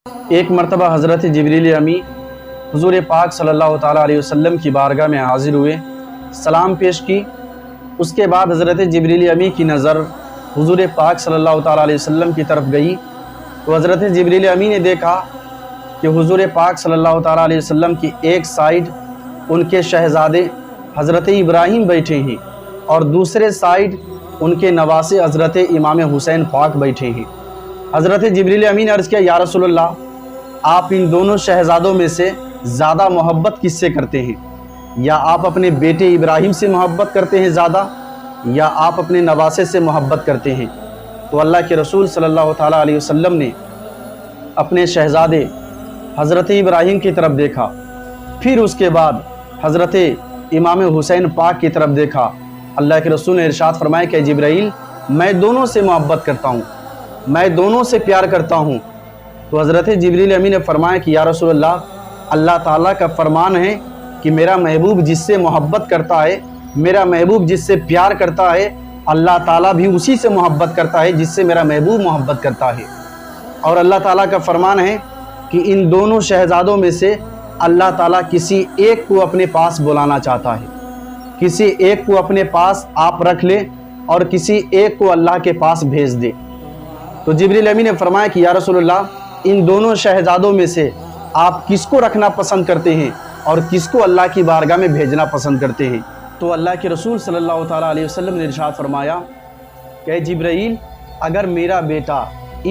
ایک مرتبہ حضرت جبریل امی حضور پاک صلی اللہ تعالیٰ علیہ وسلم کی بارگاہ میں حاضر ہوئے، سلام پیش کی۔ اس کے بعد حضرت جبریل امی کی نظر حضور پاک صلی اللہ تعالیٰ علیہ وسلم کی طرف گئی تو حضرت جبریل امی نے دیکھا کہ حضور پاک صلی اللہ تعالیٰ علیہ وسلم کی ایک سائیڈ ان کے شہزادے حضرت ابراہیم بیٹھے ہیں اور دوسرے سائیڈ ان کے نواسے حضرت امام حسین پاک بیٹھے ہیں۔ حضرت جبریل امی نے عرض کیا، یا رسول اللہ، آپ ان دونوں شہزادوں میں سے زیادہ محبت کس سے کرتے ہیں؟ یا آپ اپنے بیٹے ابراہیم سے محبت کرتے ہیں زیادہ، یا آپ اپنے نواسے سے محبت کرتے ہیں؟ تو اللہ کے رسول صلی اللہ تعالیٰ علیہ وسلم نے اپنے شہزادے حضرت ابراہیم کی طرف دیکھا، پھر اس کے بعد حضرت امام حسین پاک کی طرف دیکھا۔ اللہ کے رسول نے ارشاد فرمایا کہ جبرائیل، میں دونوں سے محبت کرتا ہوں، میں دونوں سے پیار کرتا ہوں۔ تو حضرت جبریل امی نے فرمایا کہ یا رسول اللہ، اللہ تعالیٰ کا فرمان ہے کہ میرا محبوب جس سے محبت کرتا ہے، میرا محبوب جس سے پیار کرتا ہے، اللہ تعالیٰ بھی اسی سے محبت کرتا ہے جس سے میرا محبوب محبت کرتا ہے۔ اور اللہ تعالیٰ کا فرمان ہے کہ ان دونوں شہزادوں میں سے اللہ تعالیٰ کسی ایک کو اپنے پاس بلانا چاہتا ہے، کسی ایک کو اپنے پاس آپ رکھ لے اور کسی ایک کو اللہ کے پاس بھیج دے۔ تو جبریل امی نے فرمایا کہ یا رسول اللہ، ان دونوں شہزادوں میں سے آپ کس کو رکھنا پسند کرتے ہیں اور کس کو اللہ کی بارگاہ میں بھیجنا پسند کرتے ہیں؟ تو اللہ کے رسول صلی اللہ تعالیٰ علیہ وسلم نے ارشاد فرمایا کہ جبرائیل، اگر میرا بیٹا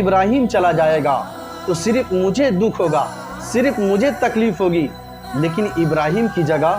ابراہیم چلا جائے گا تو صرف مجھے دکھ ہوگا، صرف مجھے تکلیف ہوگی، لیکن ابراہیم کی جگہ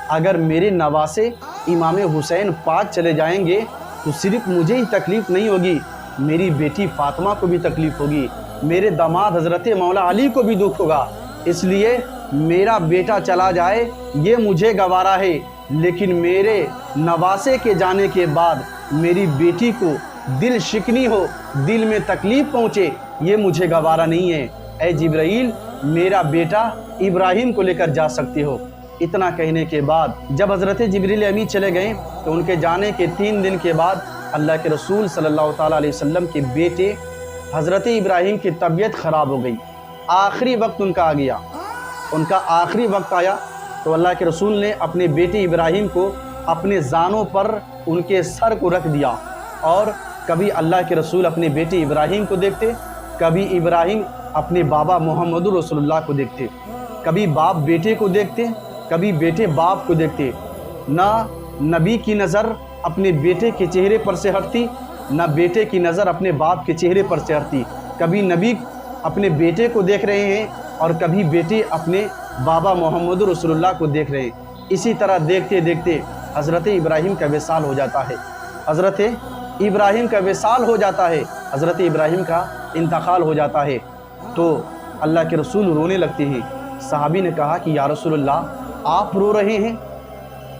اگر میرے نواسے امام حسین پاک چلے جائیں گے تو صرف مجھے ہی تکلیف نہیں ہوگی، میری بیٹی فاطمہ کو بھی تکلیف ہوگی، میرے داماد حضرت مولا علی کو بھی دکھ ہوگا۔ اس لیے میرا بیٹا چلا جائے یہ مجھے گوارا ہے، لیکن میرے نواسے کے جانے کے بعد میری بیٹی کو دل شکنی ہو، دل میں تکلیف پہنچے، یہ مجھے گوارا نہیں ہے۔ اے جبرائیل، میرا بیٹا ابراہیم کو لے کر جا سکتے ہو۔ اتنا کہنے کے بعد جب حضرت جبریل امی چلے گئے تو ان کے جانے کے 3 دن کے بعد اللہ کے رسول صلی اللہ تعالیٰ علیہ وسلم کے بیٹے حضرت ابراہیم کی طبیعت خراب ہو گئی، آخری وقت ان کا آ گیا، ان کا آخری وقت آیا تو اللہ کے رسول نے اپنے بیٹے ابراہیم کو اپنے زانوں پر ان کے سر کو رکھ دیا، اور کبھی اللہ کے رسول اپنے بیٹے ابراہیم کو دیکھتے، کبھی ابراہیم اپنے بابا محمد رسول اللہ کو دیکھتے، کبھی باپ بیٹے کو دیکھتے، کبھی بیٹے باپ کو دیکھتے۔ نہ نبی کی نظر اپنے بیٹے کے چہرے پر سے ہٹتی، نہ بیٹے کی نظر اپنے باپ کے چہرے پر سے ہٹتی، کبھی نبی اپنے بیٹے کو دیکھ رہے ہیں اور کبھی بیٹے اپنے بابا محمد رسول اللہ کو دیکھ رہے ہیں۔ اسی طرح دیکھتے دیکھتے حضرت ابراہیم کا وصال ہو جاتا ہے، حضرت ابراہیم کا وصال ہو جاتا ہے، حضرت ابراہیم کا انتقال ہو جاتا ہے۔ تو اللہ کے رسول رونے لگتے ہیں۔ صحابی نے کہا کہ یا رسول اللہ، آپ رو رہے ہیں،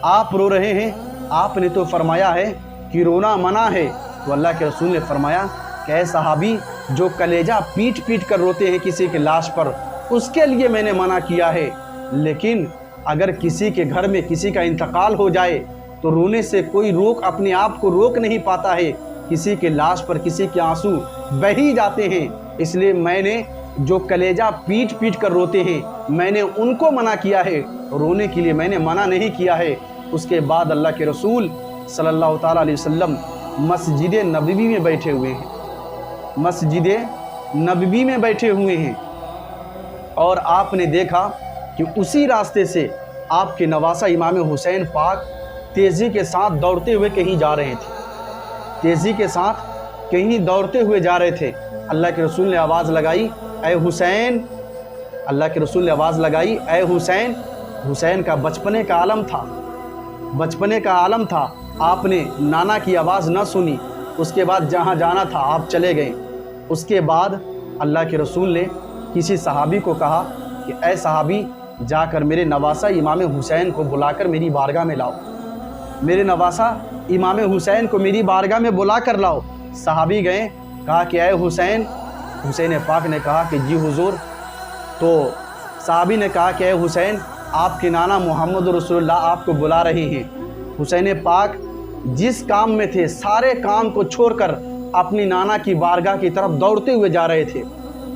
آپ رو رہے ہیں، آپ نے تو فرمایا ہے کہ رونا منع ہے۔ تو اللہ کے رسول نے فرمایا کہ اے صحابی، جو کلیجہ پیٹ پیٹ کر روتے ہیں کسی کے لاش پر، اس کے لیے میں نے منع کیا ہے، لیکن اگر کسی کے گھر میں کسی کا انتقال ہو جائے تو رونے سے کوئی اپنے آپ کو روک نہیں پاتا ہے، کسی کے لاش پر کسی کے آنسو بہہ ہی جاتے ہیں۔ اس لیے میں نے جو کلیجہ پیٹ پیٹ کر روتے ہیں میں نے ان کو منع کیا ہے، رونے کے لیے میں نے منع نہیں کیا ہے۔ اس کے بعد اللہ کے رسول صلی اللہ تعالیٰ علیہ وسلم مسجد نبوی میں بیٹھے ہوئے ہیں، مسجد نبوی میں بیٹھے ہوئے ہیں، اور آپ نے دیکھا کہ اسی راستے سے آپ کے نواسہ امام حسین پاک تیزی کے ساتھ دوڑتے ہوئے کہیں جا رہے تھے، تیزی کے ساتھ کہیں دوڑتے ہوئے جا رہے تھے۔ اللہ کے رسول نے آواز لگائی، اے حسین، اللہ کے رسول نے آواز لگائی، اے حسین۔ حسین کا بچپنے کا عالم تھا، بچپنے کا عالم تھا، آپ نے نانا کی آواز نہ سنی، اس کے بعد جہاں جانا تھا آپ چلے گئے۔ اس کے بعد اللہ کے رسول نے کسی صحابی کو کہا کہ اے صحابی، جا کر میرے نواسہ امام حسین کو بلا کر میری بارگاہ میں لاؤ، میرے نواسہ امام حسین کو میری بارگاہ میں بلا کر لاؤ۔ صحابی گئے، کہا کہ اے حسین، حسین پاک نے کہا کہ جی حضور۔ تو صحابی نے کہا کہ اے حسین، آپ کے نانا محمد رسول اللہ آپ کو بلا رہے ہیں۔ حسین پاک جس کام میں تھے سارے کام کو چھوڑ کر اپنی نانا کی بارگاہ کی طرف دوڑتے ہوئے جا رہے تھے،